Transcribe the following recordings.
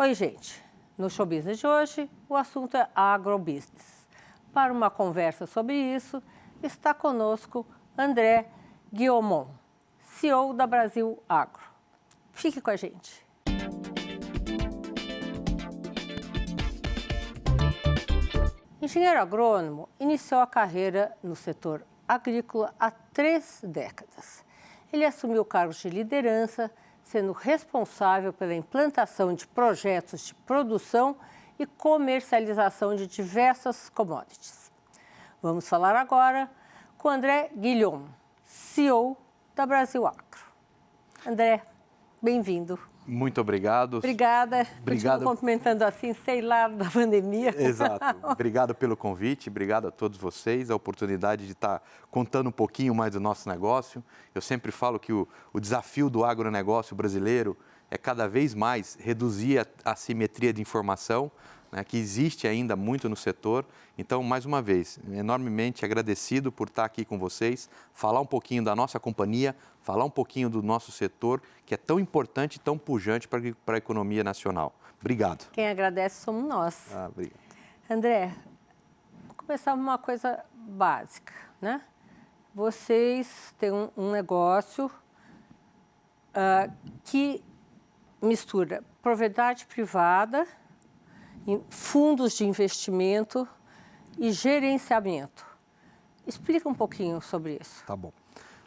Oi, gente. No Show Business de hoje, o assunto é agrobusiness. Para uma conversa sobre isso, está conosco André Guillaumont, CEO da Brasil Agro. Fique com a gente. Engenheiro agrônomo, iniciou a carreira no setor agrícola há 3 décadas. Ele assumiu cargos de liderança, sendo responsável pela implantação de projetos de produção e comercialização de diversas commodities. Vamos falar agora com André Guillaumont, CEO da Brasil Agro. André, bem-vindo. Muito obrigado. Obrigada. Obrigado. Continuo cumprimentando assim, sei lá, da pandemia. Exato. Obrigado pelo convite, obrigado a todos vocês, a oportunidade de estar contando um pouquinho mais do nosso negócio. Eu sempre falo que o desafio do agronegócio brasileiro é cada vez mais reduzir a assimetria de informação, né, que existe ainda muito no setor. Então, mais uma vez, enormemente agradecido por estar aqui com vocês, falar um pouquinho da nossa companhia, falar um pouquinho do nosso setor, que é tão importante e tão pujante para a economia nacional. Obrigado. Quem agradece somos nós. Obrigado. André, vou começar com uma coisa básica, né? Vocês têm um negócio que mistura propriedade privada, fundos de investimento e gerenciamento. Explica um pouquinho sobre isso. Tá bom.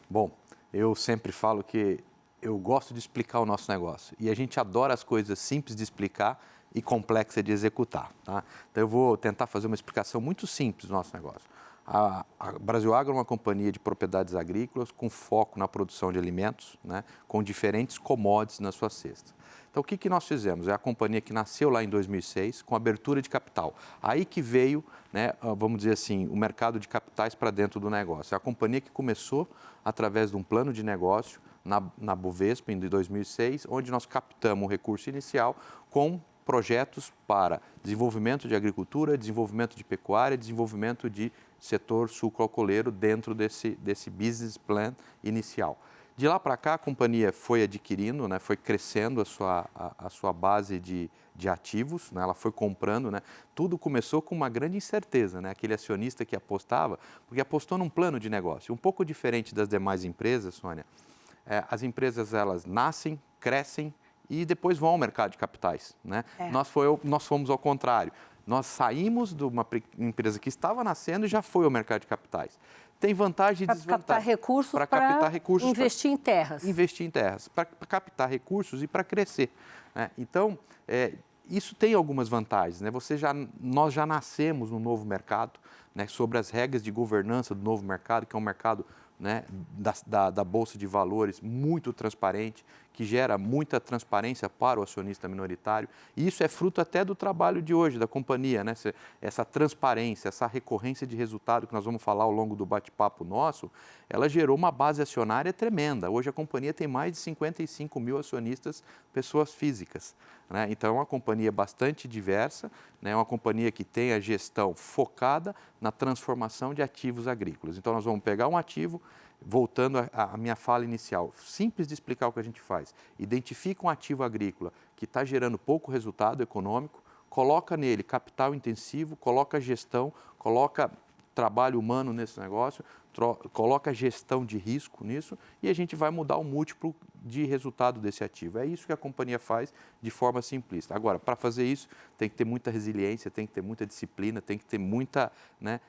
Bom, eu sempre falo que eu gosto de explicar o nosso negócio e a gente adora as coisas simples de explicar e complexas de executar, tá? Então eu vou tentar fazer uma explicação muito simples do nosso negócio. A Brasil Agro é uma companhia de propriedades agrícolas com foco na produção de alimentos, né, com diferentes commodities na sua cesta. Então, o que nós fizemos? É a companhia que nasceu lá em 2006 com abertura de capital. Aí que veio, né, vamos dizer assim, o mercado de capitais para dentro do negócio. É a companhia que começou através de um plano de negócio na Bovespa, em 2006, onde nós captamos o recurso inicial com projetos para desenvolvimento de agricultura, desenvolvimento de pecuária, desenvolvimento de setor sucroalcooleiro dentro desse business plan inicial. De lá para cá, a companhia foi adquirindo, né, foi crescendo a sua base de ativos, né, ela foi comprando. Né, tudo começou com uma grande incerteza, né, aquele acionista que apostava, porque apostou num plano de negócio. Um pouco diferente das demais empresas, Sônia, as empresas elas nascem, crescem e depois vão ao mercado de capitais. Né? Nós fomos ao contrário. Nós saímos de uma empresa que estava nascendo e já foi ao mercado de capitais. Tem vantagem e desvantagem. Para captar recursos, investir em terras. Investir em terras, para captar recursos e para crescer. Né? Então, isso tem algumas vantagens. Né? Nós já nascemos no novo mercado, né, sobre as regras de governança do novo mercado, que é um mercado, né, da Bolsa de Valores muito transparente, que gera muita transparência para o acionista minoritário. E isso é fruto até do trabalho de hoje da companhia, né? Essa transparência, essa recorrência de resultado que nós vamos falar ao longo do bate-papo nosso, ela gerou uma base acionária tremenda. Hoje a companhia tem mais de 55 mil acionistas, pessoas físicas. Né? Então é uma companhia bastante diversa, né? É uma companhia que tem a gestão focada na transformação de ativos agrícolas. Então nós vamos pegar um ativo, voltando à minha fala inicial, simples de explicar o que a gente faz. Identifica um ativo agrícola que está gerando pouco resultado econômico, coloca nele capital intensivo, coloca gestão, coloca trabalho humano nesse negócio, coloca gestão de risco nisso e a gente vai mudar o múltiplo de resultado desse ativo. É isso que a companhia faz de forma simplista. Agora, para fazer isso, tem que ter muita resiliência, tem que ter muita disciplina, tem que ter muita, né,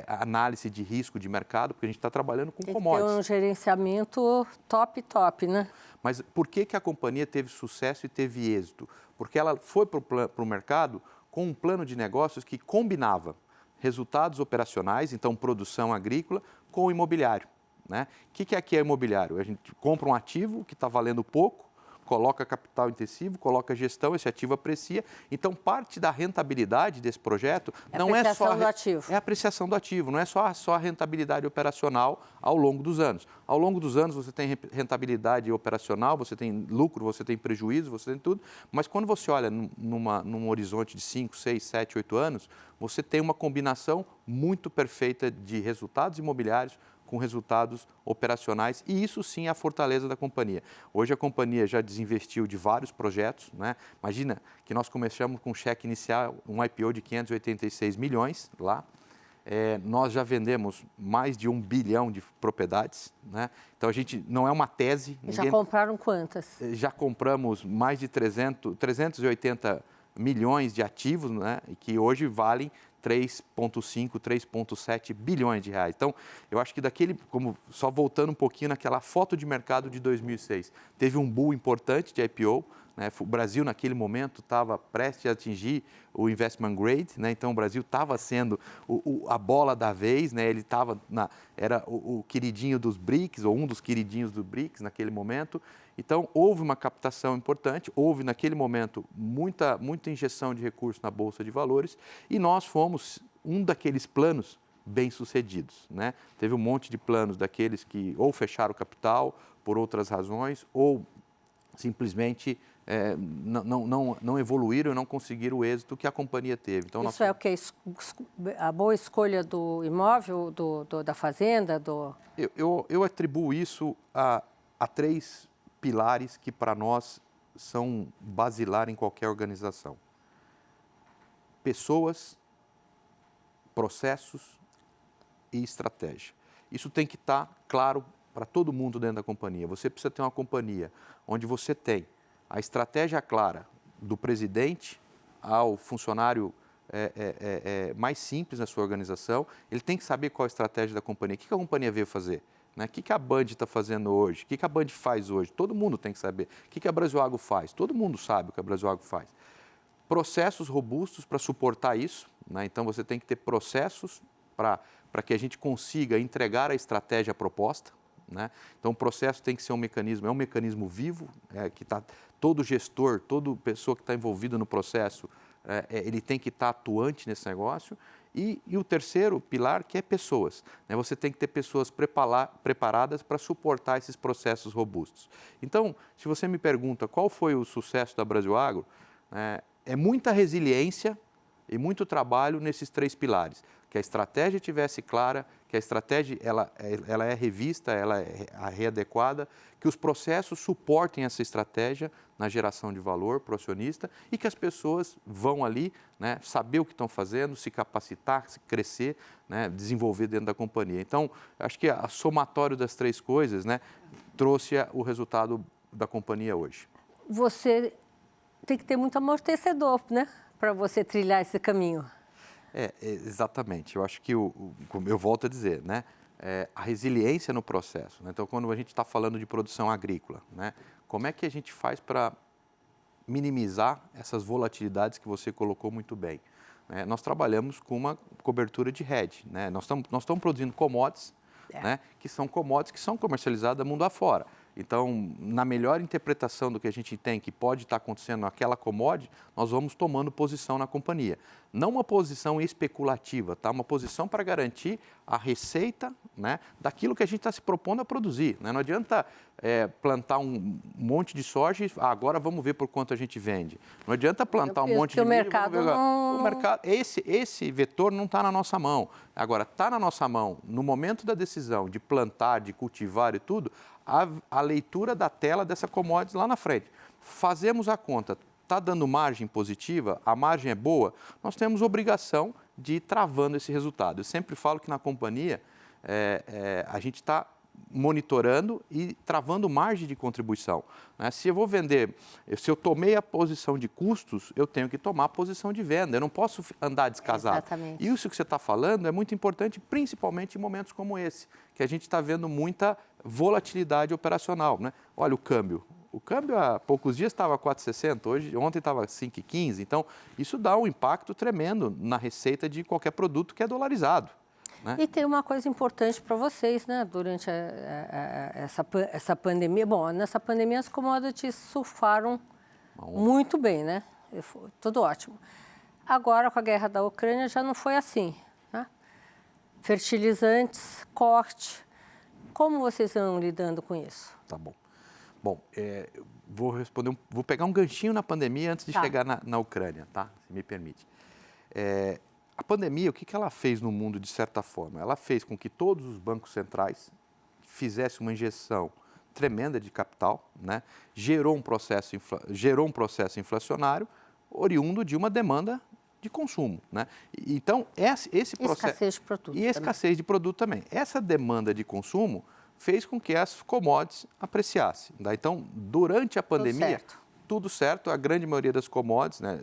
análise de risco de mercado, porque a gente está trabalhando com commodities. Tem um gerenciamento top, né? Mas por que a companhia teve sucesso e teve êxito? Porque ela foi para o mercado com um plano de negócios que combinava resultados operacionais, então produção agrícola, com o imobiliário. Né? O que aqui é imobiliário? A gente compra um ativo que está valendo pouco, coloca capital intensivo, coloca gestão, esse ativo aprecia. Então, parte da rentabilidade desse projeto não é só a apreciação do ativo, não é só a rentabilidade operacional ao longo dos anos. Ao longo dos anos você tem rentabilidade operacional, você tem lucro, você tem prejuízo, você tem tudo, mas quando você olha num horizonte de 5, 6, 7, 8 anos, você tem uma combinação muito perfeita de resultados imobiliários com resultados operacionais, e isso sim é a fortaleza da companhia. Hoje a companhia já desinvestiu de vários projetos, né? Imagina que nós começamos com um cheque inicial, um IPO de 586 milhões lá. Nós já vendemos mais de 1 bilhão de propriedades, né? Então a gente não é uma tese. Já compraram quantas? Já compramos mais de 380 milhões de ativos, né? E que hoje valem 3,5, 3,7 bilhões de reais. Então, eu acho que só voltando um pouquinho naquela foto de mercado de 2006, teve um boom importante de IPO, né? O Brasil, naquele momento, estava prestes a atingir o investment grade, né? Então o Brasil estava sendo a bola da vez, né? Ele era o queridinho dos BRICS, ou um dos queridinhos do BRICS naquele momento. Então, houve uma captação importante, houve naquele momento muita injeção de recursos na Bolsa de Valores, e nós fomos um daqueles planos bem-sucedidos, né? Teve um monte de planos daqueles que ou fecharam o capital por outras razões, ou simplesmente não evoluíram e não conseguiram o êxito que a companhia teve. Então, isso é o que? A boa escolha do imóvel, da fazenda? Eu atribuo isso a 3 pilares que para nós são basilar em qualquer organização: pessoas, processos e estratégia. Isso tem que estar claro para todo mundo dentro da companhia. Você precisa ter uma companhia onde você tem a estratégia clara do presidente ao funcionário mais simples na sua organização. Ele tem que saber qual a estratégia da companhia, o que a companhia veio fazer, né? O que a Band está fazendo hoje, o que a Band faz hoje, todo mundo tem que saber. O que a Brasilagro faz, todo mundo sabe o que a Brasilagro faz. Processos robustos para suportar isso, né? Então você tem que ter processos para que a gente consiga entregar a estratégia proposta, né? Então o processo tem que ser um mecanismo vivo, que todo gestor, toda pessoa que está envolvida no processo, ele tem que estar atuante nesse negócio. E o terceiro pilar, que é pessoas, né? Você tem que ter pessoas preparadas para suportar esses processos robustos. Então, se você me pergunta qual foi o sucesso da Brasilagro, é muita resiliência e muito trabalho nesses 3 pilares. Que a estratégia estivesse clara, que a estratégia ela é revista, ela é readequada, que os processos suportem essa estratégia na geração de valor para o acionista e que as pessoas vão ali, né, saber o que estão fazendo, se capacitar, se crescer, né, desenvolver dentro da companhia. Então, acho que a somatório das 3 coisas, né, trouxe o resultado da companhia hoje. Você tem que ter muito amortecedor, né, para você trilhar esse caminho. Exatamente. Eu acho que, como eu volto a dizer, né, a resiliência no processo, né? Então, quando a gente está falando de produção agrícola, né, como é que a gente faz para minimizar essas volatilidades que você colocou muito bem, né? Nós trabalhamos com uma cobertura de hedge, né? Nós estamos produzindo commodities, né, que são comercializadas mundo afora. Então, na melhor interpretação do que a gente tem, que pode estar acontecendo naquela commodity, nós vamos tomando posição na companhia. Não uma posição especulativa, tá? Uma posição para garantir a receita, né, daquilo que a gente está se propondo a produzir, né? Não adianta plantar um monte de soja e agora vamos ver por quanto a gente vende. Não adianta plantar um monte de milho. O mercado, esse vetor não está na nossa mão. Agora, está na nossa mão, no momento da decisão de plantar, de cultivar e tudo, a leitura da tela dessa commodity lá na frente. Fazemos a conta, está dando margem positiva, a margem é boa, nós temos obrigação de ir travando esse resultado. Eu sempre falo que na companhia a gente está monitorando e travando margem de contribuição, né? Se eu vou vender, se eu tomei a posição de custos, eu tenho que tomar a posição de venda, eu não posso andar descasado. Exatamente. E isso que você está falando é muito importante, principalmente em momentos como esse, que a gente está vendo muita volatilidade operacional, né? Olha o câmbio. O câmbio há poucos dias estava 4,60, ontem estava 5,15, então isso dá um impacto tremendo na receita de qualquer produto que é dolarizado, né? E tem uma coisa importante para vocês, né? Durante essa pandemia. Bom, nessa pandemia as commodities surfaram muito bem, né? Foi tudo ótimo. Agora, com a guerra da Ucrânia, já não foi assim, né? Fertilizantes, corte. Como vocês estão lidando com isso? Tá bom. Bom, vou pegar um ganchinho na pandemia antes de chegar na Ucrânia, tá? Se me permite. A pandemia, o que ela fez no mundo, de certa forma? Ela fez com que todos os bancos centrais fizessem uma injeção tremenda de capital, né? Gerou um processo inflacionário oriundo de uma demanda de consumo, né? Então, esse processo... Escassez de produto. E escassez de produto também. Essa demanda de consumo fez com que as commodities apreciassem, né? Então, durante a pandemia, tudo certo, a grande maioria das commodities, né,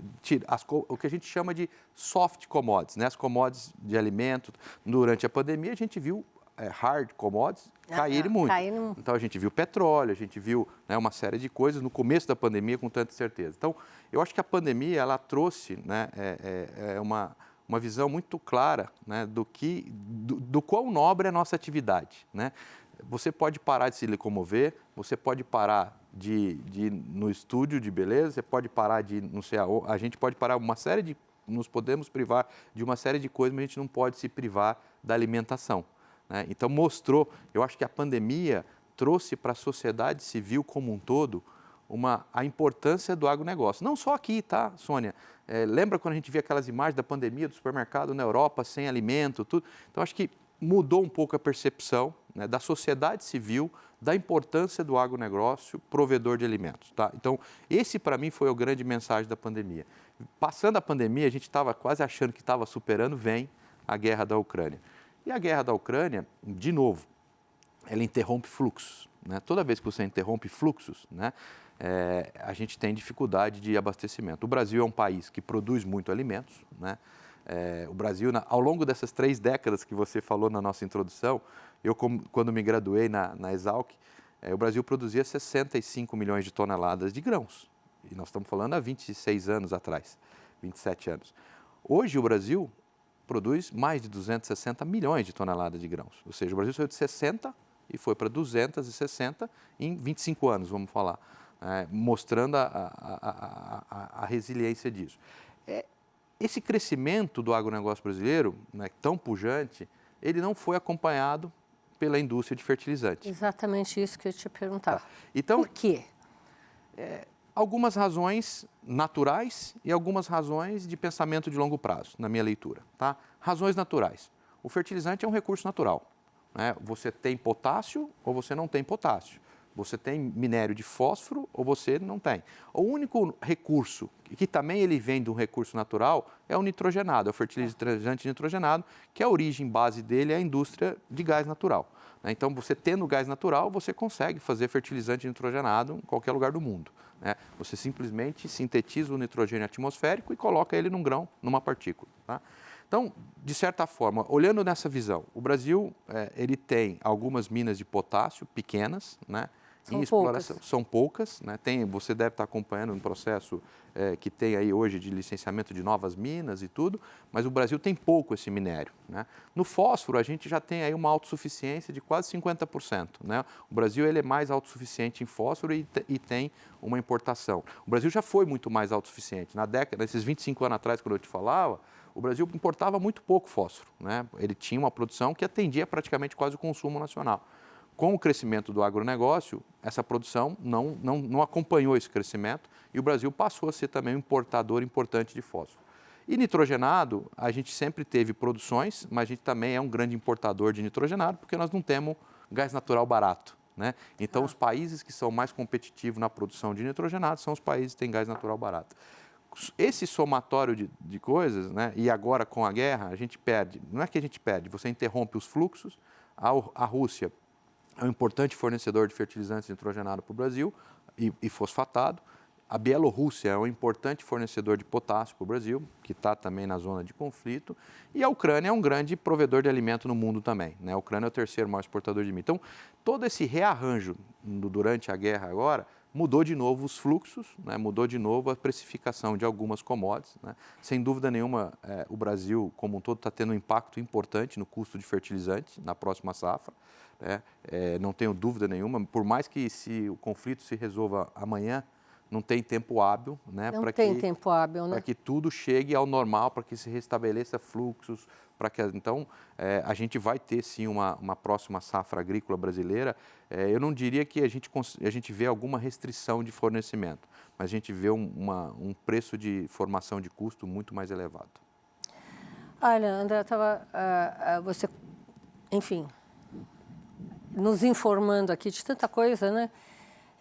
o que a gente chama de soft commodities, né, as commodities de alimento, durante a pandemia a gente viu hard commodities caírem muito. Então a gente viu petróleo, a gente viu, né, uma série de coisas no começo da pandemia com tanta certeza. Então, eu acho que a pandemia ela trouxe, né, uma visão muito clara, né, do quão nobre é a nossa atividade, né? Você pode parar de se locomover, você pode parar de ir no estúdio de beleza, você pode parar de, não sei, a gente pode parar nos podemos privar de uma série de coisas, mas a gente não pode se privar da alimentação, né? Então eu acho que a pandemia trouxe para a sociedade civil como um todo a importância do agronegócio. Não só aqui, tá, Sônia? Lembra quando a gente via aquelas imagens da pandemia do supermercado na Europa, sem alimento, tudo? Então, acho que mudou um pouco a percepção, né, da sociedade civil, da importância do agronegócio provedor de alimentos, tá? Então, esse para mim foi a grande mensagem da pandemia. Passando a pandemia, a gente estava quase achando que estava superando, vem a guerra da Ucrânia. E a guerra da Ucrânia, de novo, ela interrompe fluxos, né? Toda vez que você interrompe fluxos, né, a gente tem dificuldade de abastecimento. O Brasil é um país que produz muito alimentos, né? O Brasil, ao longo dessas 3 décadas que você falou na nossa introdução, quando me graduei na Exalc, o Brasil produzia 65 milhões de toneladas de grãos. E nós estamos falando há 26 anos atrás, 27 anos. Hoje o Brasil produz mais de 260 milhões de toneladas de grãos. Ou seja, o Brasil saiu de 60 e foi para 260 em 25 anos, vamos falar, mostrando a resiliência disso. Esse crescimento do agronegócio brasileiro, né, tão pujante, ele não foi acompanhado pela indústria de fertilizantes. Exatamente isso que eu te perguntar. Tá. Então, por quê? Algumas razões naturais e algumas razões de pensamento de longo prazo, na minha leitura. Tá? Razões naturais. O fertilizante é um recurso natural, né? Você tem potássio ou você não tem potássio. Você tem minério de fósforo ou você não tem. O único recurso, que também ele vem de um recurso natural, é o nitrogenado, é o fertilizante nitrogenado, que a origem base dele é a indústria de gás natural, né? Então, você tendo gás natural, você consegue fazer fertilizante nitrogenado em qualquer lugar do mundo, né? Você simplesmente sintetiza o nitrogênio atmosférico e coloca ele num grão, numa partícula, tá? Então, de certa forma, olhando nessa visão, o Brasil ele tem algumas minas de potássio pequenas, né? Em exploração, são poucas, né? Você deve estar acompanhando um processo que tem aí hoje de licenciamento de novas minas e tudo, mas o Brasil tem pouco esse minério, né? No fósforo, a gente já tem aí uma autossuficiência de quase 50%, né? O Brasil ele é mais autossuficiente em fósforo e tem uma importação. O Brasil já foi muito mais autossuficiente. Nesses 25 anos atrás, quando eu te falava, o Brasil importava muito pouco fósforo, né? Ele tinha uma produção que atendia praticamente quase o consumo nacional. Com o crescimento do agronegócio, essa produção não acompanhou esse crescimento e o Brasil passou a ser também um importador importante de fósforo. E nitrogenado, a gente sempre teve produções, mas a gente também é um grande importador de nitrogenado, porque nós não temos gás natural barato, né? Então, os países que são mais competitivos na produção de nitrogenado são os países que têm gás natural barato. Esse somatório de coisas, né, e agora com a guerra, a gente perde. Não é que a gente perde, você interrompe os fluxos. A Rússia é um importante fornecedor de fertilizantes nitrogenados para o Brasil e fosfatado. A Bielorrússia é um importante fornecedor de potássio para o Brasil, que está também na zona de conflito. E a Ucrânia é um grande provedor de alimento no mundo também, né? A Ucrânia é o terceiro maior exportador de milho. Então, todo esse rearranjo durante a guerra agora mudou de novo os fluxos, né? Mudou de novo a precificação de algumas commodities, né? Sem dúvida nenhuma, o Brasil, como um todo, está tendo um impacto importante no custo de fertilizante na próxima safra, né? Não tenho dúvida nenhuma, por mais que o conflito se resolva amanhã, não tem tempo hábil, né? Para que tudo chegue ao normal, para que se restabeleça fluxos, então a gente vai ter sim uma próxima safra agrícola brasileira. Eu não diria que a gente vê alguma restrição de fornecimento, mas a gente vê um preço de formação de custo muito mais elevado. Olha, André, você, enfim, nos informando aqui de tanta coisa, né?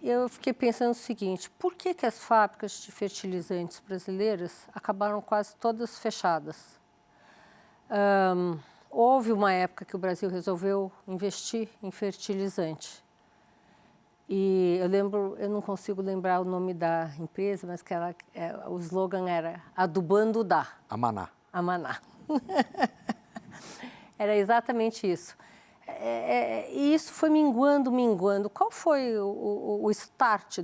Eu fiquei pensando o seguinte, por que as fábricas de fertilizantes brasileiras acabaram quase todas fechadas? Houve uma época que o Brasil resolveu investir em fertilizante. E eu não consigo lembrar o nome da empresa, mas o slogan era Adubando dá. Amaná. Amaná. Era exatamente isso. E isso foi minguando. Qual foi o start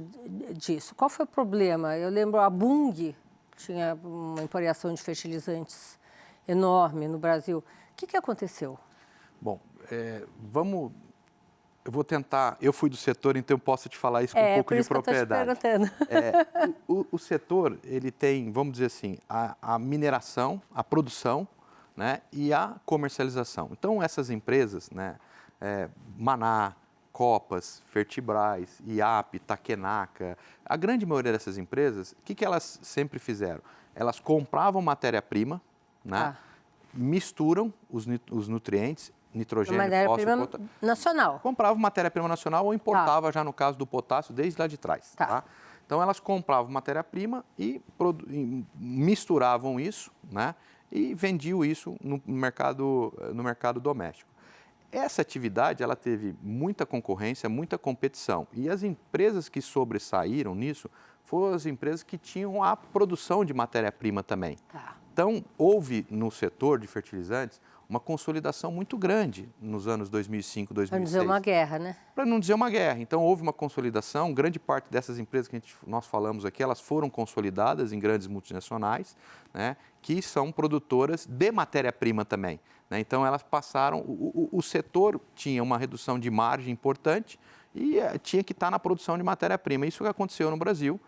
disso? Qual foi o problema? Eu lembro a Bunge tinha uma emporiação de fertilizantes enorme no Brasil. O que aconteceu? Bom, eu vou tentar, eu fui do setor, então eu posso te falar isso com um pouco de propriedade. Que eu tô te perguntando. O setor, ele tem, vamos dizer assim, a mineração, a produção, né, e a comercialização. Então, essas empresas, né, Maná, Copas, Fertibras, IAP, Takenaca, a grande maioria dessas empresas, o que elas sempre fizeram? Elas compravam matéria-prima, né, misturam os nutrientes, nitrogênio, fósforo, matéria-prima nacional. Comprava matéria-prima nacional ou importava já no caso do potássio desde lá de trás. Tá? Então elas compravam matéria-prima e misturavam isso, né? E vendiam isso no mercado doméstico. Essa atividade ela teve muita concorrência, muita competição. E as empresas que sobressaíram nisso foram as empresas que tinham a produção de matéria-prima também. Então, houve no setor de fertilizantes uma consolidação muito grande nos anos 2005, 2006. Para não dizer uma guerra, né? Para não dizer uma guerra. Então, houve uma consolidação, grande parte dessas empresas que nós falamos aqui, elas foram consolidadas em grandes multinacionais, né, que são produtoras de matéria-prima também. Né? Então, elas passaram, o setor tinha uma redução de margem importante e tinha que estar na produção de matéria-prima. Isso que aconteceu no Brasil.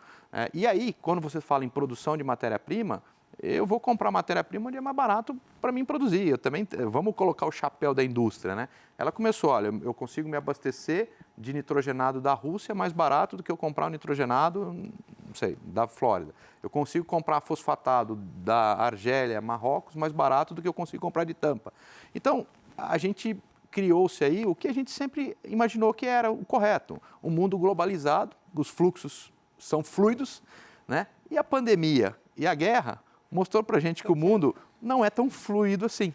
E aí, quando você fala em produção de matéria-prima, eu vou comprar matéria-prima onde é mais barato para mim produzir. Eu também, vamos colocar o chapéu da indústria, né? Ela começou, olha, eu consigo me abastecer de nitrogenado da Rússia mais barato do que eu comprar o nitrogenado, não sei, da Flórida. Eu consigo comprar fosfatado da Argélia, Marrocos, mais barato do que eu consigo comprar de Tampa. Então, a gente criou-se aí o que a gente sempre imaginou que era o correto. Um mundo globalizado, os fluxos são fluidos, né? E a pandemia e a guerra mostrou para a gente que o mundo não é tão fluido assim,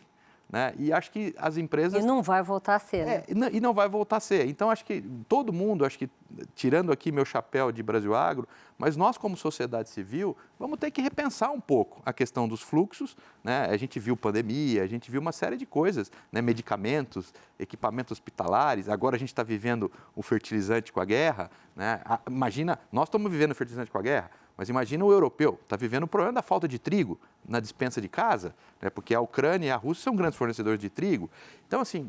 né? E acho que as empresas... E não vai voltar a ser, né? E não vai voltar a ser. Então, acho que todo mundo, tirando aqui meu chapéu de Brasil Agro, mas nós como sociedade civil, vamos ter que repensar um pouco a questão dos fluxos, né? A gente viu pandemia, a gente viu uma série de coisas, né? Medicamentos, equipamentos hospitalares, agora a gente está vivendo o fertilizante com a guerra, né? Imagina, nós estamos vivendo o fertilizante com a guerra, mas imagina o europeu, está vivendo o problema da falta de trigo na despensa de casa, né, porque a Ucrânia e a Rússia são grandes fornecedores de trigo. Então, assim,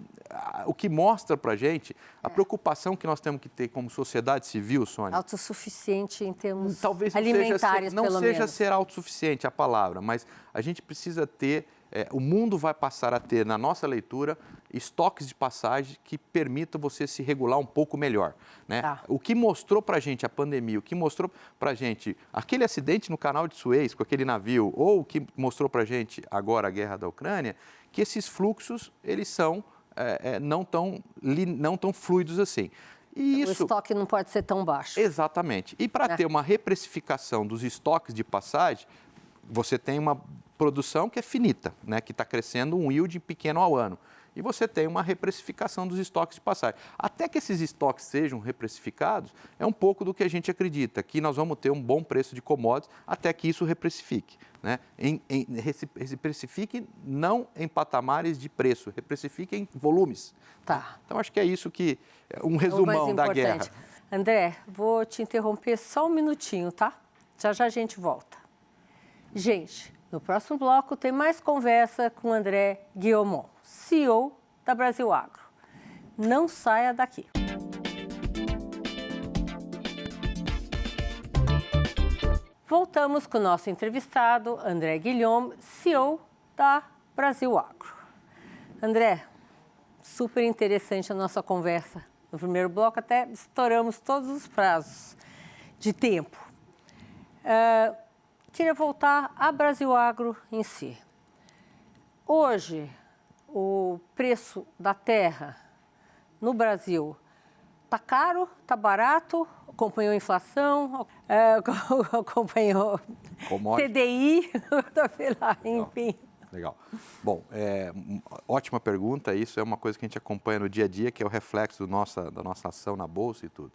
o que mostra para a gente a preocupação que nós temos que ter como sociedade civil, Sônia. Autossuficiente em termos talvez alimentares, não seja ser autossuficiente a palavra, mas a gente precisa ter, o mundo vai passar a ter, na nossa leitura, estoques de passagem que permitam você se regular um pouco melhor. Né? O que mostrou para a gente a pandemia, o que mostrou para a gente aquele acidente no canal de Suez com aquele navio, ou o que mostrou para a gente agora a guerra da Ucrânia, que esses fluxos, eles são não tão fluidos assim. E o estoque não pode ser tão baixo. Exatamente. E para ter uma reprecificação dos estoques de passagem, você tem uma produção que é finita, né, que está crescendo um yield pequeno ao ano. E você tem uma reprecificação dos estoques de passagem. Até que esses estoques sejam reprecificados, é um pouco do que a gente acredita, que nós vamos ter um bom preço de commodities até que isso reprecifique. Né? Reprecifique não em patamares de preço, reprecifique em volumes. Então, acho que é isso que um resumão da guerra. André, vou te interromper só um minutinho, tá? Já já a gente volta. Gente, no próximo bloco tem mais conversa com André Guillaumont, CEO da Brasil Agro. Não saia daqui. Voltamos com o nosso entrevistado, André Guillaumont, CEO da Brasil Agro. André, super interessante a nossa conversa. No primeiro bloco até estouramos todos os prazos de tempo. Queria voltar à Brasil Agro em si. Hoje, o preço da terra no Brasil está caro, está barato, acompanhou a inflação, acompanhou Commodity. CDI, enfim. Legal. Bom, ótima pergunta. Isso é uma coisa que a gente acompanha no dia a dia, que é o reflexo da nossa ação na Bolsa e tudo.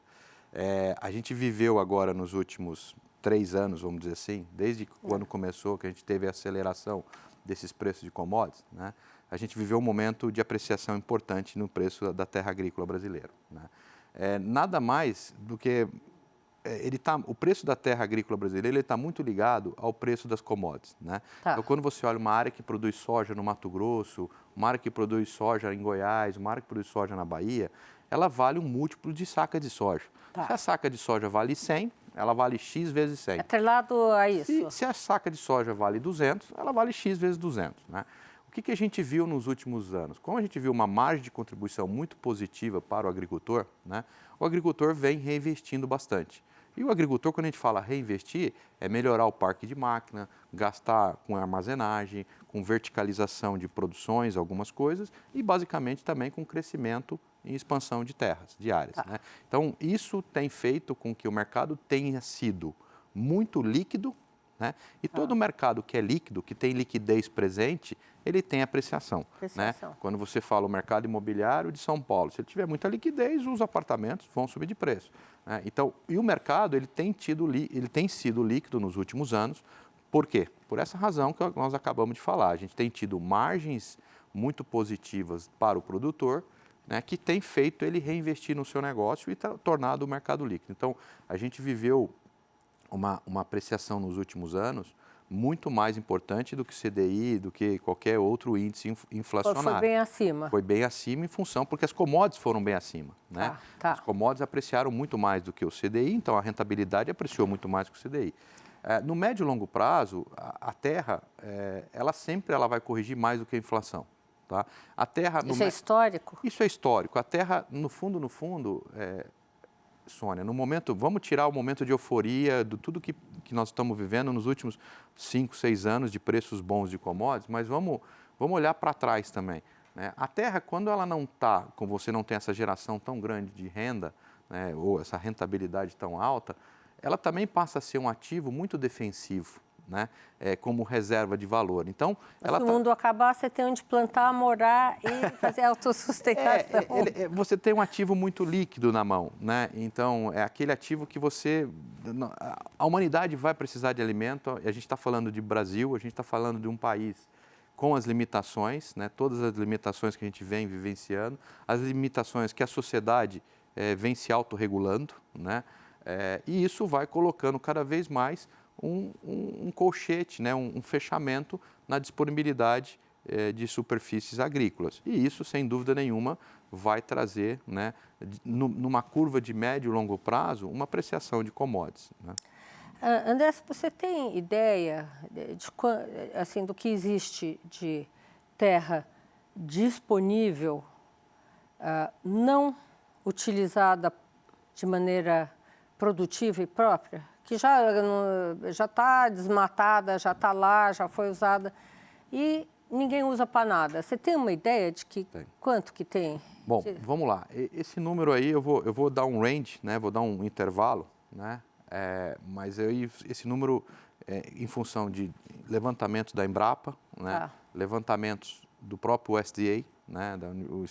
A gente viveu agora nos últimos 3 anos, vamos dizer assim, desde quando começou, que a gente teve a aceleração desses preços de commodities, né? A gente viveu um momento de apreciação importante no preço da terra agrícola brasileira, né? Nada mais do que o preço da terra agrícola brasileira está muito ligado ao preço das commodities, né? Tá. Então, quando você olha uma área que produz soja no Mato Grosso, uma área que produz soja em Goiás, uma área que produz soja na Bahia, ela vale um múltiplo de saca de soja. Tá. Se a saca de soja vale 100, ela vale X vezes 100. Atrelado a isso. Se a saca de soja vale 200, ela vale X vezes 200, né? O que a gente viu nos últimos anos? Como a gente viu uma margem de contribuição muito positiva para o agricultor, né? O agricultor vem reinvestindo bastante. E o agricultor, quando a gente fala reinvestir, é melhorar o parque de máquina, gastar com armazenagem, com verticalização de produções, algumas coisas, e basicamente também com crescimento e expansão de terras, de áreas, né? Então, isso tem feito com que o mercado tenha sido muito líquido, né? E todo mercado que é líquido, que tem liquidez presente, ele tem apreciação, né? Quando você fala o mercado imobiliário de São Paulo, se ele tiver muita liquidez, os apartamentos vão subir de preço, né? Então, e o mercado ele tem sido líquido nos últimos anos. Por quê? Por essa razão que nós acabamos de falar. A gente tem tido margens muito positivas para o produtor, né, que tem feito ele reinvestir no seu negócio e tornado o mercado líquido. Então, a gente viveu uma apreciação nos últimos anos muito mais importante do que CDI, do que qualquer outro índice inflacionário. Foi bem acima. Foi bem acima em função, porque as commodities foram bem acima, né? As commodities apreciaram muito mais do que o CDI, então a rentabilidade apreciou muito mais que o CDI. No médio e longo prazo, a terra, ela sempre vai corrigir mais do que a inflação. Tá? A terra, isso é histórico? Isso é histórico. A terra, no fundo, Sônia, vamos tirar o momento de euforia de tudo que nós estamos vivendo nos últimos 5, 6 anos de preços bons de commodities, mas vamos olhar para trás também, né? A terra, quando ela não está, como você não tem essa geração tão grande de renda, né, ou essa rentabilidade tão alta, ela também passa a ser um ativo muito defensivo, né, como reserva de valor. Então, se o mundo acabar, você tem onde plantar, morar e fazer autossustentação. Você tem um ativo muito líquido na mão, né? Então, é aquele ativo que a humanidade vai precisar de alimento. A gente está falando de Brasil, a gente está falando de um país com as limitações, né? Todas as limitações que a gente vem vivenciando, as limitações que a sociedade vem se autorregulando, né? E isso vai colocando cada vez mais um colchete, né, um fechamento na disponibilidade de superfícies agrícolas. E isso, sem dúvida nenhuma, vai trazer, né, numa curva de médio e longo prazo, uma apreciação de commodities, né? André, você tem ideia assim, do que existe de terra disponível, não utilizada de maneira produtiva e própria? Que já está desmatada, já está lá, já foi usada e ninguém usa para nada. Você tem uma ideia de quanto que tem? Bom, vamos lá. Esse número aí eu vou dar um range, né? Vou dar um intervalo, né? Mas esse número em função de levantamentos da Embrapa, né? Levantamentos do próprio USDA, né? O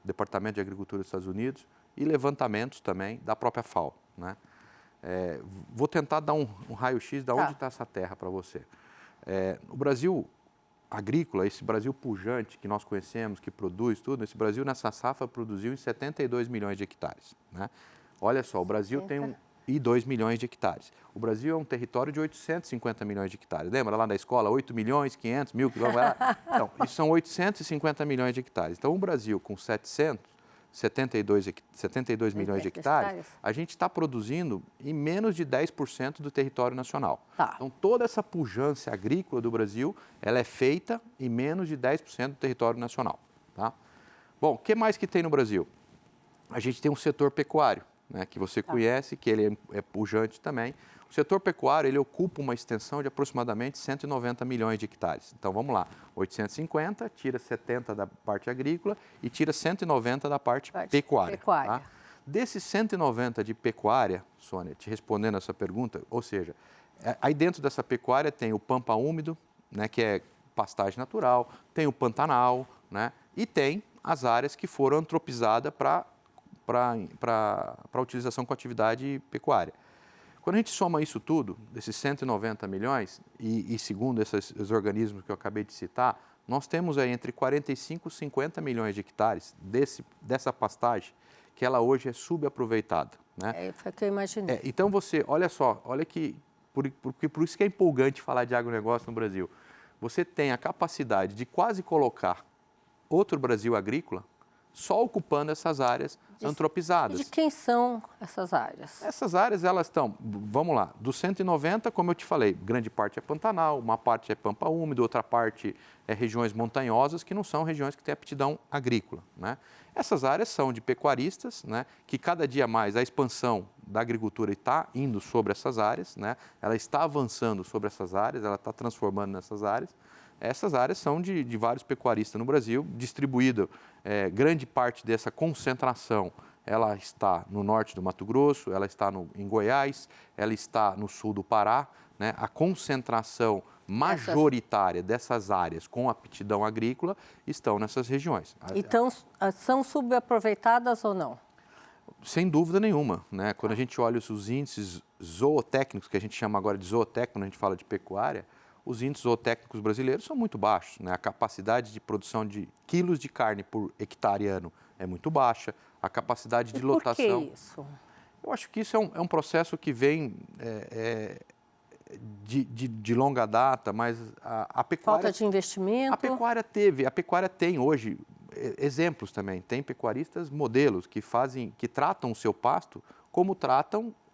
Departamento de Agricultura dos Estados Unidos, e levantamentos também da própria FAO, né? Vou tentar dar um raio-x de onde está essa terra para você. O Brasil agrícola, esse Brasil pujante que nós conhecemos, que produz tudo, esse Brasil nessa safra produziu em 72 milhões de hectares, né? Olha só, o Brasil tem 2 milhões de hectares. O Brasil é um território de 850 milhões de hectares. Lembra lá da escola? 8 milhões, 500 mil quilômetros? Então, isso são 850 milhões de hectares. Então, o Brasil com 72 milhões de hectares, a gente está produzindo em menos de 10% do território nacional. Então, toda essa pujança agrícola do Brasil, ela é feita em menos de 10% do território nacional. Tá? Bom, o que mais que tem no Brasil? A gente tem um setor pecuário, né, que você conhece, que ele é pujante também. O setor pecuário, ele ocupa uma extensão de aproximadamente 190 milhões de hectares. Então, vamos lá, 850, tira 70 da parte agrícola e tira 190 da parte pecuária. Tá? Desses 190 de pecuária, Sônia, te respondendo essa pergunta, ou seja, aí dentro dessa pecuária tem o pampa úmido, né, que é pastagem natural, tem o pantanal, né, e tem as áreas que foram antropizadas para utilização com atividade pecuária. Quando a gente soma isso tudo, desses 190 milhões, e segundo esses organismos que eu acabei de citar, nós temos aí entre 45 e 50 milhões de hectares dessa pastagem que ela hoje é subaproveitada. Né? Foi o que eu imaginei. Então olha só, olha que, por isso que é empolgante falar de agronegócio no Brasil. Você tem a capacidade de quase colocar outro Brasil agrícola só ocupando essas áreas antropizadas. De quem são essas áreas? Essas áreas, elas estão, vamos lá, dos 190, como eu te falei, grande parte é Pantanal, uma parte é Pampa Úmido, outra parte é regiões montanhosas, que não são regiões que têm aptidão agrícola. Né? Essas áreas são de pecuaristas, né, que cada dia mais a expansão da agricultura está indo sobre essas áreas, né, ela está avançando sobre essas áreas, ela está transformando nessas áreas. Essas áreas são de vários pecuaristas no Brasil, distribuída grande parte dessa concentração. Ela está no norte do Mato Grosso, ela está em Goiás, ela está no sul do Pará. Né? A concentração majoritária dessas áreas com aptidão agrícola estão nessas regiões. Então, são subaproveitadas ou não? Sem dúvida nenhuma. Né? Quando a gente olha os índices zootécnicos, que a gente chama agora de zootécnico, quando a gente fala de pecuária, os índices zootécnicos brasileiros são muito baixos. Né? A capacidade de produção de quilos de carne por hectare ano é muito baixa. A capacidade de lotação... Por que isso? Eu acho que isso é um processo que vem de longa data, mas a pecuária... Falta de investimento? A pecuária tem hoje exemplos também. Tem pecuaristas modelos que tratam o seu pasto como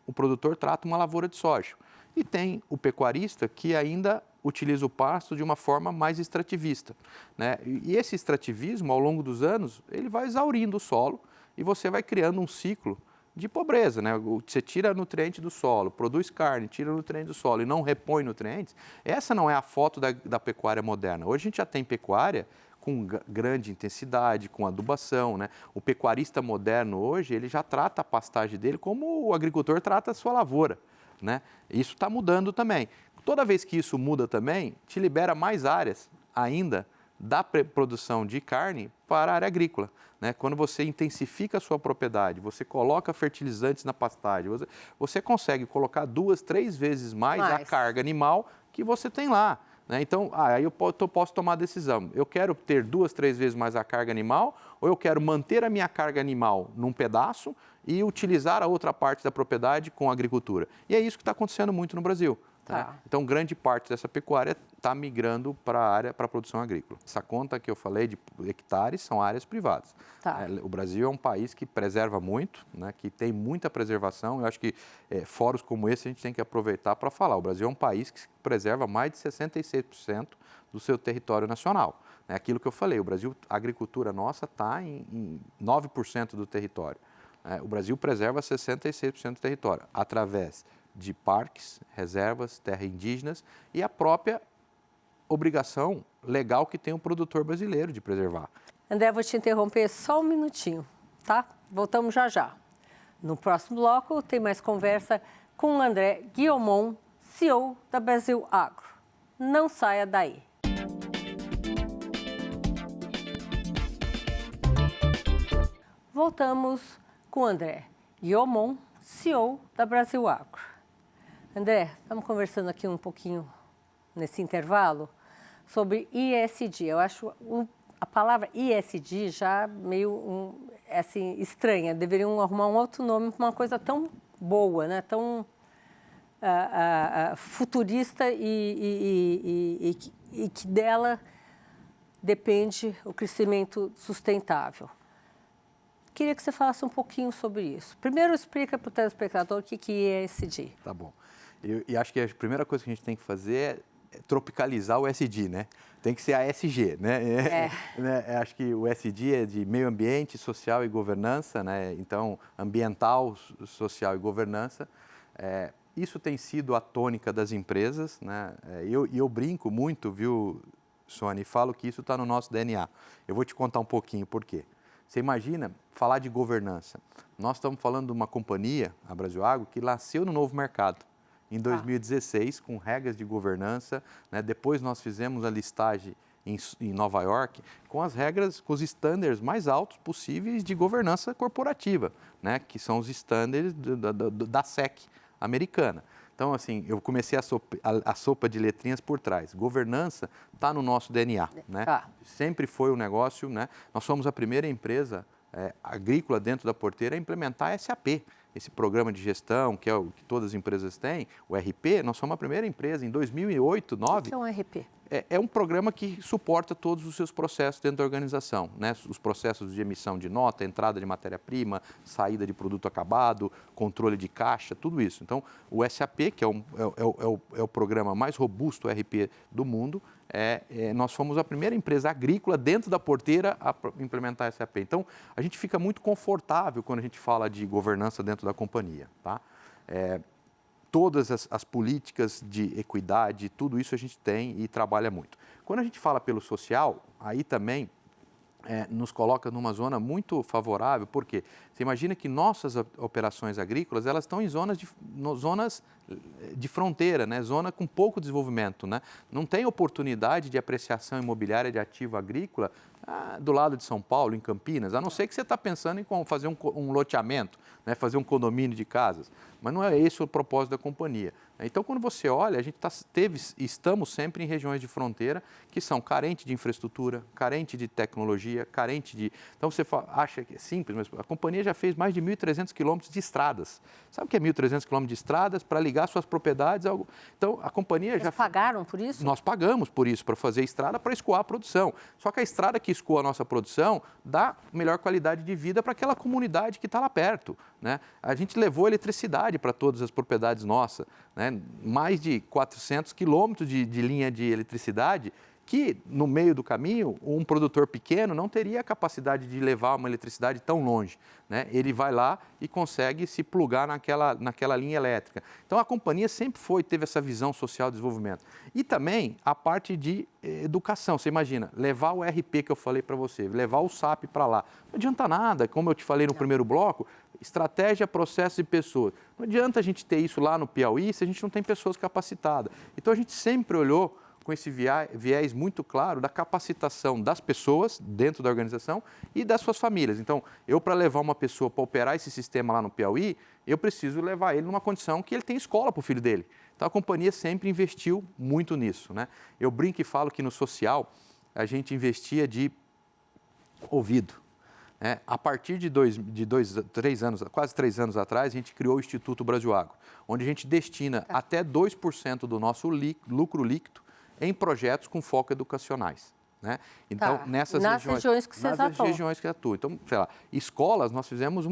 o produtor trata uma lavoura de soja. E tem o pecuarista que ainda utiliza o pasto de uma forma mais extrativista. Né? E esse extrativismo, ao longo dos anos, ele vai exaurindo o solo e você vai criando um ciclo de pobreza. Né? Você tira nutriente do solo, produz carne, tira nutriente do solo e não repõe nutrientes. Essa não é a foto da pecuária moderna. Hoje a gente já tem pecuária com grande intensidade, com adubação. Né? O pecuarista moderno hoje, ele já trata a pastagem dele como o agricultor trata a sua lavoura. Né? Isso está mudando também. Toda vez que isso muda também, te libera mais áreas ainda da produção de carne para a área agrícola. Né? Quando você intensifica a sua propriedade, você coloca fertilizantes na pastagem, você consegue colocar 2, 3 vezes mais a carga animal que você tem lá. Né? Então, aí eu posso tomar a decisão. Eu quero ter 2, 3 vezes mais a carga animal ou eu quero manter a minha carga animal num pedaço e utilizar a outra parte da propriedade com a agricultura. E é isso que está acontecendo muito no Brasil. Né? Então, grande parte dessa pecuária está migrando para a produção agrícola. Essa conta que eu falei de hectares são áreas privadas. O Brasil é um país que preserva muito, né? Que tem muita preservação. Eu acho que fóruns como esse a gente tem que aproveitar para falar. O Brasil é um país que preserva mais de 66% do seu território nacional. É aquilo que eu falei, o Brasil, a agricultura nossa está em 9% do território. O Brasil preserva 66% do território, através de parques, reservas, terras indígenas e a própria obrigação legal que tem o produtor brasileiro de preservar. André, vou te interromper só um minutinho, tá? Voltamos já já. No próximo bloco, tem mais conversa com o André Guiomon, CEO da Brasil Agro. Não saia daí. Voltamos com o André Guiomon, CEO da Brasil Agro. André, estamos conversando aqui um pouquinho nesse intervalo sobre ISD. Eu acho a palavra ISD já meio assim, estranha. Deveriam arrumar um outro nome para uma coisa tão boa, né? Tão futurista e que dela depende o crescimento sustentável. Queria que você falasse um pouquinho sobre isso. Primeiro, explica para o telespectador o que é ISD. Tá bom. E acho que a primeira coisa que a gente tem que fazer é tropicalizar o SD, né? Tem que ser a SG, né? Acho que o SD é de meio ambiente, social e governança, né? Então, ambiental, social e governança. isso tem sido a tônica das empresas, né? Eu brinco muito, viu, Sônia, e falo que isso está no nosso DNA. Eu vou te contar um pouquinho por quê. Você imagina falar de governança. Nós estamos falando de uma companhia, a Brasilagro, que nasceu no novo mercado em 2016, com regras de governança, né? Depois nós fizemos a listagem em Nova York, com as regras, com os estándares mais altos possíveis de governança corporativa, né? Que são os estándares da SEC americana. Então, assim, eu comecei a sopa de letrinhas por trás. Governança está no nosso DNA, né? Sempre foi um negócio, né? Nós somos a primeira empresa agrícola dentro da Porteira a implementar SAP, esse programa de gestão, que é o que todas as empresas têm, o RP. Nós somos a primeira empresa em 2008, 2009. O que é um RP? É um programa que suporta todos os seus processos dentro da organização, né? Os processos de emissão de nota, entrada de matéria-prima, saída de produto acabado, controle de caixa, tudo isso. Então, o SAP, que é o programa mais robusto RP do mundo, nós fomos a primeira empresa agrícola dentro da Porteira a implementar SAP. Então, a gente fica muito confortável quando a gente fala de governança dentro da companhia, tá? Todas as políticas de equidade, tudo isso a gente tem e trabalha muito. Quando a gente fala pelo social, aí também nos coloca numa zona muito favorável, porque você imagina que nossas operações agrícolas, elas estão em zonas de fronteira, né? Zona com pouco desenvolvimento, né? Não tem oportunidade de apreciação imobiliária de ativo agrícola do lado de São Paulo, em Campinas, a não ser que você está pensando em fazer um loteamento, né? Fazer um condomínio de casas, mas não é esse o propósito da companhia. Então, quando você olha, a gente estamos sempre em regiões de fronteira que são carentes de infraestrutura, carentes de tecnologia, carentes de... Então, você acha que é simples, mas a companhia já fez mais de 1.300 quilômetros de estradas. Sabe o que é 1.300 quilômetros de estradas para ligar suas propriedades? Então, a companhia já... Vocês pagaram por isso? Nós pagamos por isso, para fazer estrada, para escoar a produção. Só que a estrada que escoa a nossa produção dá melhor qualidade de vida para aquela comunidade que está lá perto, né? A gente levou eletricidade para todas as propriedades nossas, né? Mais de 400 quilômetros de linha de eletricidade que, no meio do caminho, um produtor pequeno não teria a capacidade de levar uma eletricidade tão longe, né? Ele vai lá e consegue se plugar naquela linha elétrica. Então, a companhia sempre teve essa visão social de desenvolvimento. E também a parte de educação. Você imagina, levar o RP que eu falei para você, levar o SAP para lá. Não adianta nada, como eu te falei no primeiro bloco, estratégia, processos e pessoas. Não adianta a gente ter isso lá no Piauí se a gente não tem pessoas capacitadas. Então, a gente sempre olhou com esse viés muito claro da capacitação das pessoas dentro da organização e das suas famílias. Então, para levar uma pessoa para operar esse sistema lá no Piauí, eu preciso levar ele numa condição que ele tem escola para o filho dele. Então, a companhia sempre investiu muito nisso, né? Eu brinco e falo que no social a gente investia de ouvido. A partir de quase 3 anos atrás, a gente criou o Instituto Brasilagro, onde a gente destina até 2% do nosso lucro líquido em projetos com foco educacionais, né? Então, nas regiões que vocês atuam. Nas regiões que atuam. Então, sei lá, escolas, nós fizemos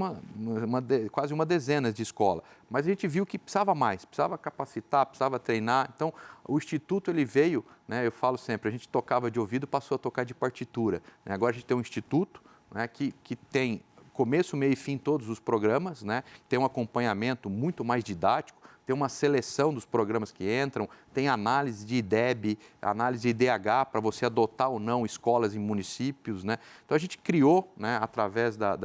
quase uma dezena de escolas, mas a gente viu que precisava mais, precisava capacitar, precisava treinar. Então, o Instituto, ele veio, né? Eu falo sempre, a gente tocava de ouvido, passou a tocar de partitura, né? Agora a gente tem um Instituto, né, que tem começo, meio e fim todos os programas, né? Tem um acompanhamento muito mais didático, tem uma seleção dos programas que entram, tem análise de IDEB, análise de IDH para você adotar ou não escolas em municípios, né? Então, a gente criou, né, através da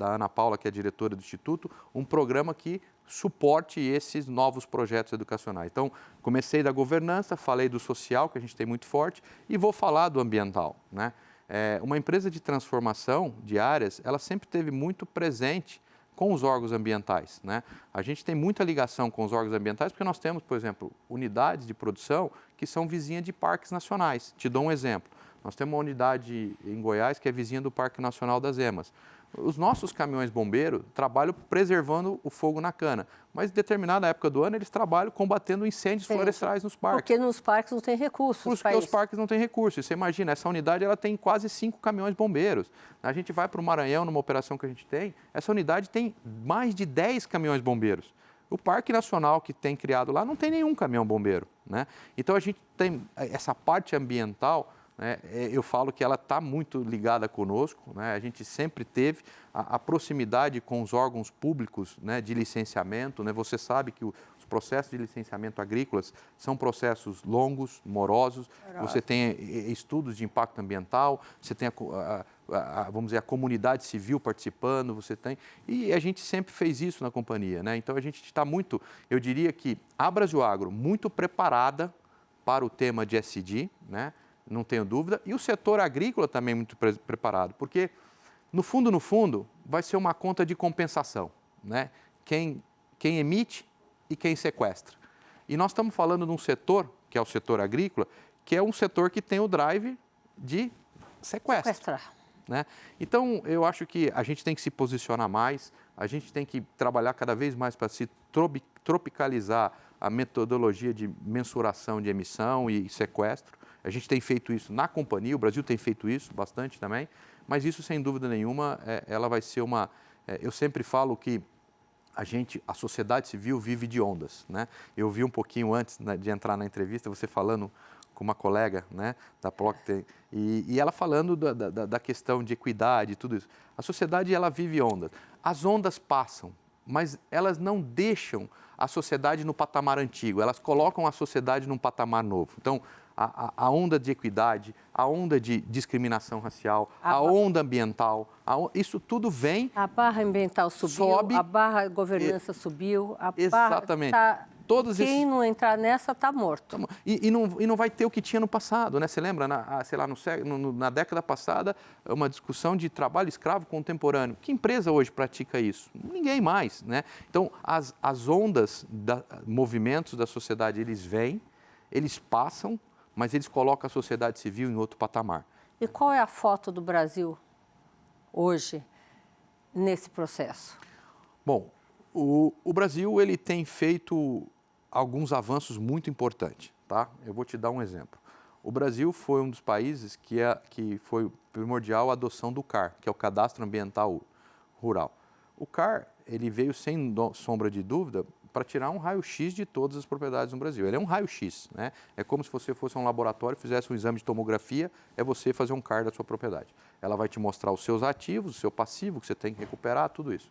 Ana Paula, que é a diretora do Instituto, um programa que suporte esses novos projetos educacionais. Então, comecei da governança, falei do social, que a gente tem muito forte, e vou falar do ambiental, né? Uma empresa de transformação de áreas, ela sempre esteve muito presente com os órgãos ambientais, né? A gente tem muita ligação com os órgãos ambientais porque nós temos, por exemplo, unidades de produção que são vizinhas de parques nacionais. Te dou um exemplo. Nós temos uma unidade em Goiás que é vizinha do Parque Nacional das Emas. Os nossos caminhões bombeiros trabalham preservando o fogo na cana, mas em determinada época do ano eles trabalham combatendo incêndios florestais nos parques. Porque nos parques não tem recursos. Porque os parques não têm recursos. Você imagina, essa unidade ela tem quase 5 caminhões bombeiros. A gente vai para o Maranhão, numa operação que a gente tem, essa unidade tem mais de 10 caminhões bombeiros. O Parque Nacional que tem criado lá não tem nenhum caminhão bombeiro, né? Então, a gente tem essa parte ambiental, né? Eu falo que ela está muito ligada conosco, né? A gente sempre teve a proximidade com os órgãos públicos, né, de licenciamento, né? Você sabe que os processos de licenciamento agrícolas são processos longos, morosos, você tem estudos de impacto ambiental, você tem vamos dizer, a comunidade civil participando, você tem... E a gente sempre fez isso na companhia, né? Então, a gente está muito, eu diria que a Brasilagro muito preparada para o tema de ESG, né? Não tenho dúvida, e o setor agrícola também muito preparado, porque, no fundo, vai ser uma conta de compensação, né? Quem emite e quem sequestra. E nós estamos falando de um setor, que é o setor agrícola, que é um setor que tem o drive de sequestrar. Né? Então, eu acho que a gente tem que se posicionar mais, a gente tem que trabalhar cada vez mais para se tropicalizar a metodologia de mensuração de emissão e sequestro. A gente tem feito isso na companhia, o Brasil tem feito isso bastante também, mas isso, sem dúvida nenhuma, ela vai ser uma... eu sempre falo que a sociedade civil vive de ondas, né? Eu vi um pouquinho antes, né, de entrar na entrevista, você falando com uma colega, né, da Procter, e ela falando da questão de equidade e tudo isso. A sociedade, ela vive ondas. As ondas passam, mas elas não deixam a sociedade no patamar antigo, elas colocam a sociedade num patamar novo. Então, a onda de equidade, a onda de discriminação racial, a onda ambiental, isso tudo vem... A barra ambiental subiu, sobe, a barra governança subiu, a exatamente. barra... Quem não entrar nessa está morto. E não vai ter o que tinha no passado, né? Você lembra, na década passada, uma discussão de trabalho escravo contemporâneo. Que empresa hoje pratica isso? Ninguém mais, né? Então, as ondas, movimentos da sociedade, eles vêm, eles passam, mas eles colocam a sociedade civil em outro patamar. E qual é a foto do Brasil hoje nesse processo? Bom, o Brasil, ele tem feito alguns avanços muito importantes, tá? Eu vou te dar um exemplo. O Brasil foi um dos países que foi primordial a adoção do CAR, que é o Cadastro Ambiental Rural. O CAR, ele veio sem sombra de dúvida para tirar um raio-x de todas as propriedades no Brasil. Ele é um raio-x, né? É como se você fosse um laboratório, fizesse um exame de tomografia, é você fazer um CAR da sua propriedade. Ela vai te mostrar os seus ativos, o seu passivo, que você tem que recuperar, tudo isso.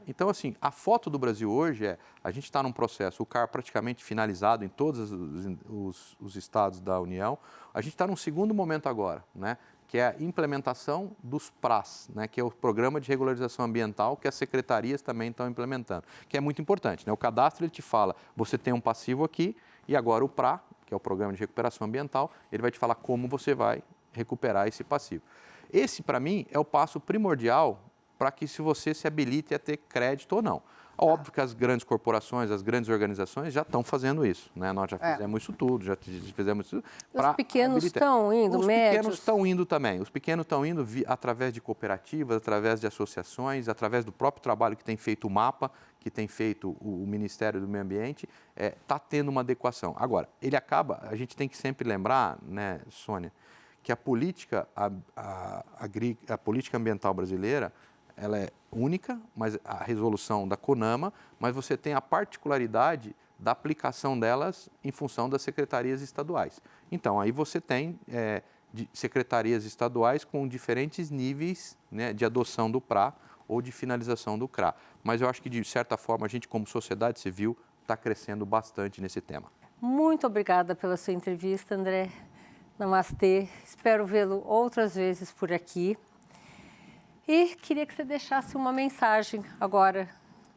Então, assim, a foto do Brasil hoje a gente está num processo, o CAR praticamente finalizado em todos os estados da União. A gente está num segundo momento agora, né, que é a implementação dos PRAs, né, que é o Programa de Regularização Ambiental, que as secretarias também estão implementando, que é muito importante, né? O cadastro, ele te fala, você tem um passivo aqui, e agora o PRA, que é o Programa de Recuperação Ambiental, ele vai te falar como você vai recuperar esse passivo. Esse, para mim, é o passo primordial para que se você se habilite a ter crédito ou não. Óbvio que as grandes corporações, as grandes organizações já estão fazendo isso, né? Nós já fizemos isso tudo, já fizemos isso tudo. Os pequenos estão indo, Os médios? Os pequenos estão indo também. Os pequenos estão indo através de cooperativas, através de associações, através do próprio trabalho que tem feito o MAPA, que tem feito o Ministério do Meio Ambiente, está tendo uma adequação. Agora, a gente tem que sempre lembrar, né, Sônia, que a política ambiental brasileira, ela é única, mas a resolução da CONAMA, mas você tem a particularidade da aplicação delas em função das secretarias estaduais. Então, aí você tem secretarias estaduais com diferentes níveis, né, de adoção do PRA ou de finalização do CRA. Mas eu acho que, de certa forma, a gente, como sociedade civil, está crescendo bastante nesse tema. Muito obrigada pela sua entrevista, André. Namastê. Espero vê-lo outras vezes por aqui. E queria que você deixasse uma mensagem agora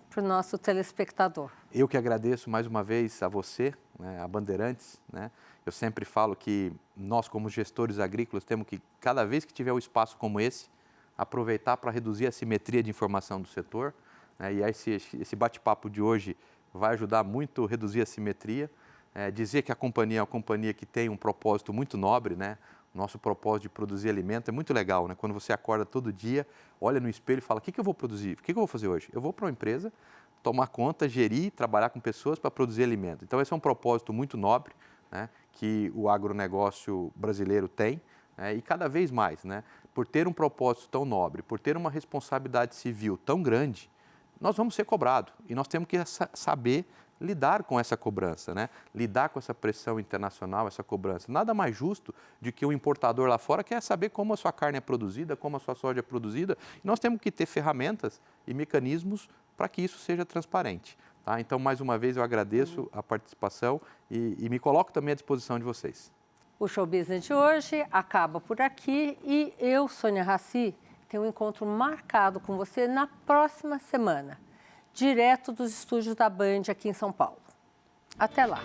para o nosso telespectador. Eu que agradeço mais uma vez a você, né, a Bandeirantes, né? Eu sempre falo que nós, como gestores agrícolas, temos que, cada vez que tiver um espaço como esse, aproveitar para reduzir a simetria de informação do setor, né? E esse bate-papo de hoje vai ajudar muito a reduzir a simetria. Dizer que a companhia é uma companhia que tem um propósito muito nobre, né? Nosso propósito de produzir alimento é muito legal, né? Quando você acorda todo dia, olha no espelho e fala, o que eu vou produzir? O que eu vou fazer hoje? Eu vou para uma empresa, tomar conta, gerir, trabalhar com pessoas para produzir alimento. Então, esse é um propósito muito nobre, né, que o agronegócio brasileiro tem, né, e cada vez mais, né, por ter um propósito tão nobre, por ter uma responsabilidade civil tão grande, nós vamos ser cobrados e nós temos que saber lidar com essa cobrança, né? Lidar com essa pressão internacional, essa cobrança. Nada mais justo do que o importador lá fora quer saber como a sua carne é produzida, como a sua soja é produzida. E nós temos que ter ferramentas e mecanismos para que isso seja transparente. Tá? Então, mais uma vez, eu agradeço a participação e me coloco também à disposição de vocês. O Show Business de hoje acaba por aqui e eu, Sônia Raci, tenho um encontro marcado com você na próxima semana, direto dos estúdios da Band aqui em São Paulo. Até lá!